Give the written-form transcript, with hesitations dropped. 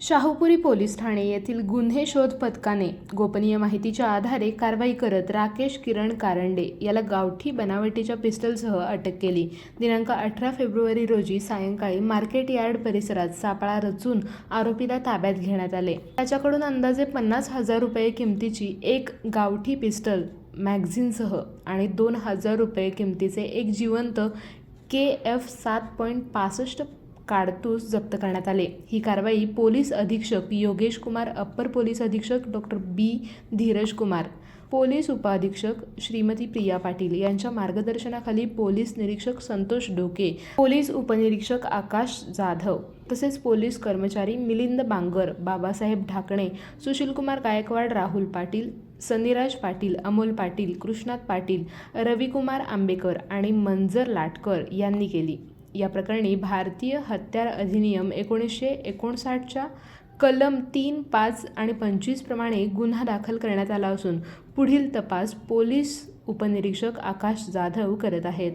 Shahupuri police Thane येथील गुन्हे शोध पथकाने गोपनीय माहितीच्या आधारे कारवाई करत राकेश किरण कारंडे याला गावठी बनावटीच्या पिस्टलसह अटक केली। दिनांक 18 फेब्रुवारी रोजी सायंकाळी मार्केट यार्ड परिसरात सापळा रचून आरोपीला ताब्यात घेण्यात आले। त्याच्याकडून अंदाजे 50,000 रुपये किमतीची एक गावठी पिस्टल मॅगझिनसह आणि 2,000 रुपये किमतीचे एक जिवंत KF 7.65 कारतूस जप्त करण्यात आले। ही कारवाई पोलीस अधीक्षक योगेश कुमार, अप्पर पोलीस अधीक्षक डॉ. B. धीरज कुमार, पोलीस उपअधीक्षक श्रीमती प्रिया पाटील यांच्या मार्गदर्शनाखाली पोलीस निरीक्षक संतोष डोके, पोलीस उपनिरीक्षक आकाश जाधव तसेच पोलीस कर्मचारी मिलिंद बांगर, बाबासाहेब ढाकणे, सुशीलकुमार गायकवाड, राहुल पाटील, सनीराज पाटील, अमोल पाटील, कृष्णात पाटील, रविकुमार आंबेकर आणि मंजर लाटकर यांनी केली। या प्रकरणी भारतीय हत्यार अधिनियम 1959च्या कलम 3, 5 आणि 25 प्रमाणे गुन्हा दाखल करण्यात आला असून पुढील तपास पोलीस उपनिरीक्षक आकाश जाधव करत आहेत।